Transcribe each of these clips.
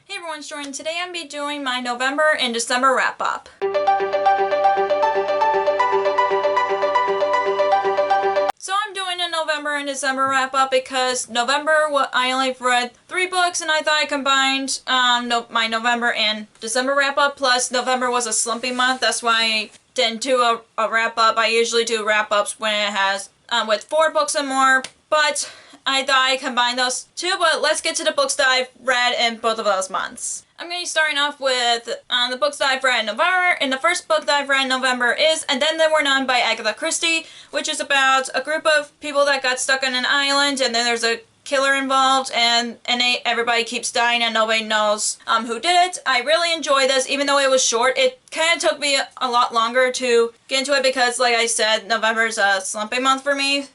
Hey everyone, it's Jordan. Today I'm going to be doing my November and December wrap-up. So I'm doing a November and December wrap-up because November, I only read 3 books and I thought I combined my November and December wrap-up, plus November was a slumpy month, that's why I didn't do a wrap-up. I usually do wrap-ups when it has with 4 books or more, but I thought I combined those two. But let's get to the books that I've read in both of those months. I'm going to be starting off with the books that I've read in November, and the first book that I've read in November is And Then There Were None by Agatha Christie, which is about a group of people that got stuck on an island, and then there's a killer involved, and everybody keeps dying and nobody knows who did it. I really enjoyed this, even though it was short. It kind of took me a lot longer to get into it because, like I said, November's a slumpy month for me.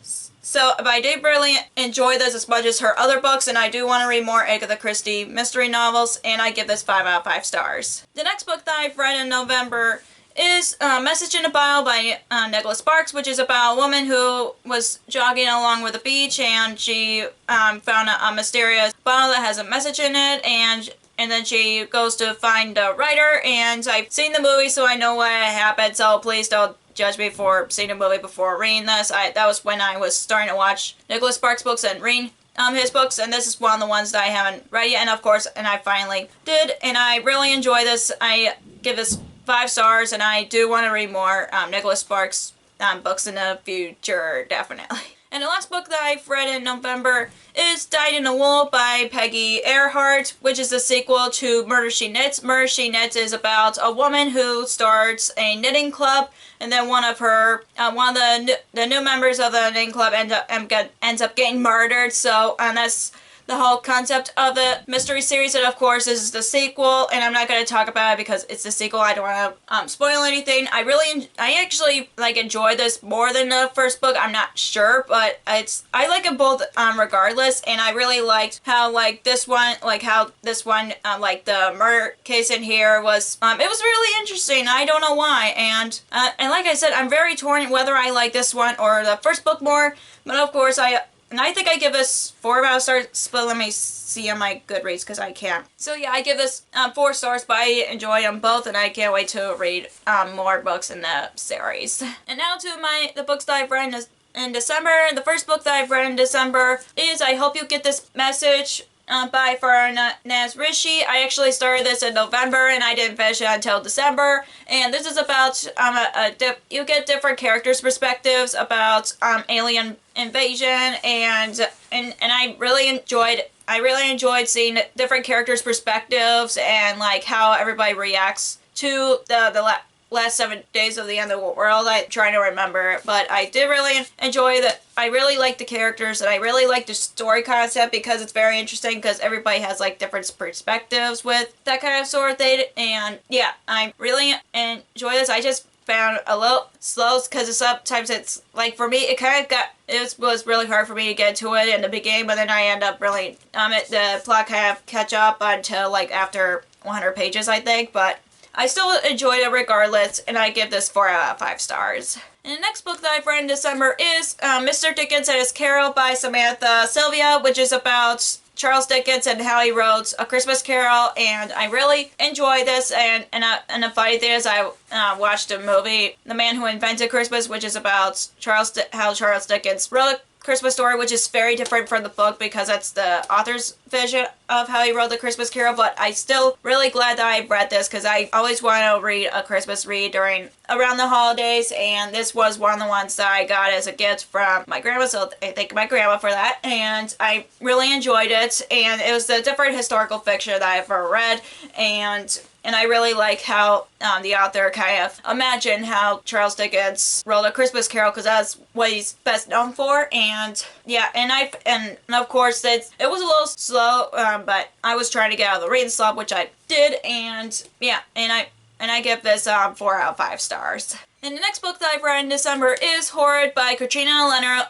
So, but I did really enjoy this as much as her other books, and I do want to read more Agatha Christie mystery novels, and I give this 5 out of 5 stars. The next book that I've read in November is Message in a Bottle by Nicholas Sparks, which is about a woman who was jogging along with a beach, and she found a mysterious bottle that has a message in it, and then she goes to find the writer, and I've seen the movie so I know what happened, so please don't judge me for seeing a movie before reading this. That was when I was starting to watch Nicholas Sparks books and read his books, and this is one of the ones that I haven't read yet, and of course, and I finally did, and I really enjoy this. I give this 5 stars, and I do want to read more Nicholas Sparks books in the future, definitely. And the last book that I've read in November is Dyed in the Wool by Peggy Earhart, which is the sequel to Murder, She Knits. Murder, She Knits is about a woman who starts a knitting club, and then one of the new members of the knitting club ends up getting murdered. So, and that's the whole concept of the mystery series, and of course this is the sequel, and I'm not going to talk about it because it's the sequel. I don't want to spoil anything. I actually enjoy this more than the first book. I'm not sure, but I like them both regardless, and I really liked how this one the murder case in here was it was really interesting. I don't know why, and like I said, I'm very torn whether I like this one or the first book more, but of course I think I give this 4 out of stars, but let me see on my Goodreads because I can't. So yeah, I give this 4 stars, but I enjoy them both, and I can't wait to read more books in the series. And now to the books that I've read in December. The first book that I've read in December is I Hope You Get This Message by Farah Naz Rishi. I actually started this in November and I didn't finish it until December. And this is about you get different characters' perspectives about alien invasion, and I really enjoyed seeing different characters' perspectives and how everybody reacts to the last 7 days of the end of the world. I'm trying to remember, but I did really enjoy that. I really like the characters, and I really like the story concept because it's very interesting because everybody has different perspectives with that kind of sort of thing. And yeah, I really enjoy this. I just found a little slow because sometimes it's for me it was really hard for me to get to it in the beginning, but then I end up really the plot kind of catch up until after 100 pages, I think, but I still enjoyed it regardless, and I give this 4 out of 5 stars. And the next book that I've read in December is Mr. Dickens and His Carol by Samantha Sylvia, which is about Charles Dickens and how he wrote A Christmas Carol, and I really enjoy this. And the funny thing is, I watched a movie, The Man Who Invented Christmas, which is about how Charles Dickens wrote A Christmas Story, which is very different from the book because that's the author's vision of how he wrote The Christmas Carol, but I still really glad that I read this because I always want to read a Christmas read around the holidays, and this was one of the ones that I got as a gift from my grandma, so I thank my grandma for that, and I really enjoyed it, and it was the different historical fiction that I've ever read, and I really like how the author kind of imagined how Charles Dickens wrote A Christmas Carol because that's what he's best known for. And yeah, and of course it was a little slow, but I was trying to get out of the reading slump, which I did. And yeah, and I give this 4 out of 5 stars. And the next book that I've read in December is Horrid by Katrina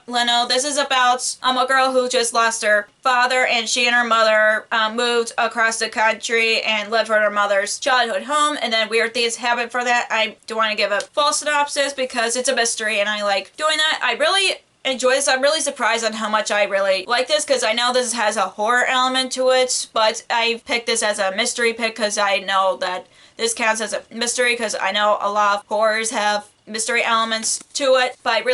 Leno. This is about a girl who just lost her father, and she and her mother moved across the country and lived with her mother's childhood home, and then weird things happened for that. I don't want to give a full synopsis because it's a mystery and I like doing that. I really enjoy this. I'm really surprised on how much I really like this because I know this has a horror element to it, but I picked this as a mystery pick because I know that this counts as a mystery because I know a lot of horrors have mystery elements to it, but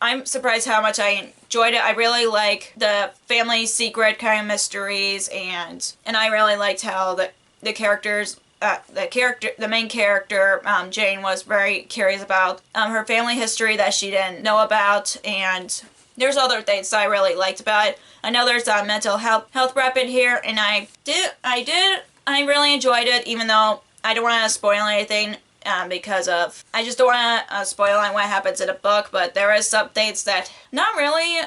I'm surprised how much I enjoyed it. I really like the family secret kind of mysteries, and I really liked how the characters, the main character, Jane, was very curious about her family history that she didn't know about, and there's other things I really liked about it. I know there's a mental health rep in here, and I really enjoyed it, even though I don't want to spoil anything. Because I just don't want to spoil on what happens in the book, but there is some things that not really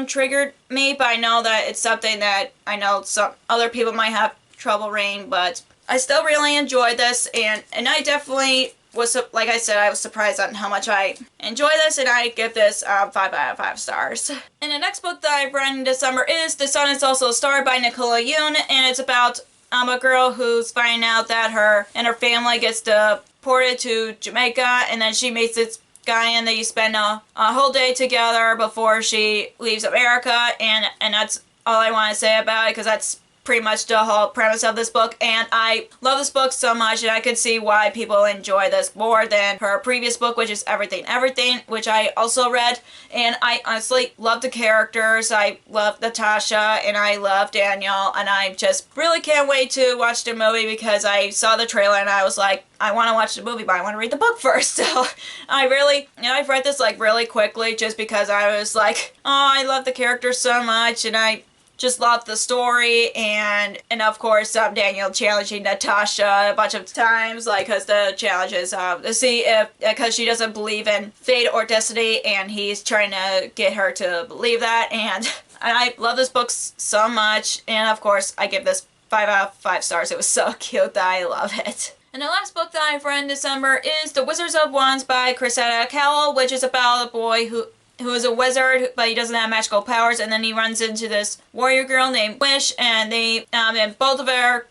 triggered me, but I know that it's something that I know some other people might have trouble reading, but I still really enjoyed this, and I definitely was, like I said, I was surprised on how much I enjoy this, and I give this 5 out of 5 stars. And the next book that I've read in December is The Sun Is Also a Star by Nicola Yoon, and it's about a girl who's finding out that her and her family gets deported to Jamaica, and then she meets this guy and they spend a whole day together before she leaves America, and that's all I want to say about it because that's pretty much the whole premise of this book, and I love this book so much, and I could see why people enjoy this more than her previous book, which is Everything, which I also read, and I honestly love the characters. I love Natasha, and I love Daniel, and I just really can't wait to watch the movie because I saw the trailer and I was like, I want to watch the movie, but I want to read the book first. So I've read this like really quickly just because I was like, oh, I love the characters so much, and I just love the story, and of course Daniel challenging Natasha a bunch of times, like, because the challenge is to see if, because she doesn't believe in fate or destiny, and he's trying to get her to believe that, and I love this book so much, and of course I give this 5 out of 5 stars. It was so cute that I love it. And the last book that I've read in December is The Wizards of Wands by Cressida Cowell, which is about a boy who is a wizard, but he doesn't have magical powers, and then he runs into this warrior girl named Wish, and they, and both of their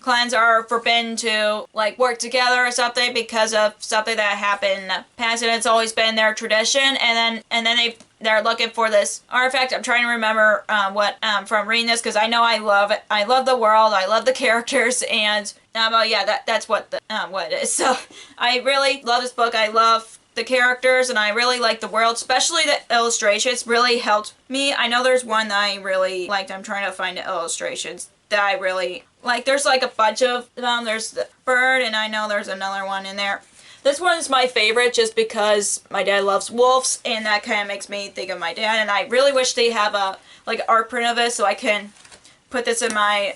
clans are forbidden to, like, work together or something because of something that happened in the past, and it's always been their tradition, and then they're looking for this artifact. I'm trying to remember what from reading this, because I know I love it. I love the world, I love the characters, and yeah, that's what it is. So I really love this book. I love the characters, and I really like the world, especially the illustrations really helped me. I know there's one that I really liked. I'm trying to find the illustrations that I really like. There's like a bunch of them. There's the bird, and I know there's another one in there. This one is my favorite just because my dad loves wolves, and that kind of makes me think of my dad, and I really wish they have a like art print of it so I can put this in my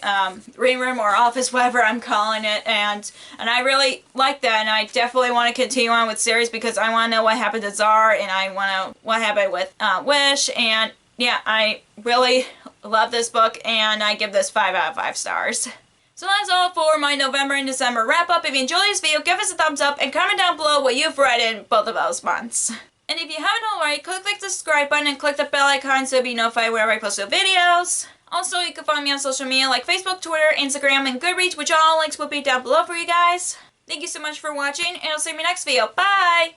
reading room or office, whatever I'm calling it, and I really like that, and I definitely want to continue on with series because I want to know what happened to Czar, and I want to know what happened with Wish, and yeah, I really love this book, and I give this 5 out of 5 stars. So that's all for my November and December wrap up. If you enjoyed this video, give us a thumbs up and comment down below what you've read in both of those months. And if you haven't already, click the subscribe button and click the bell icon so you'll be notified whenever I post new videos. Also, you can find me on social media like Facebook, Twitter, Instagram, and Goodreads, which all links will be down below for you guys. Thank you so much for watching, and I'll see you in my next video. Bye!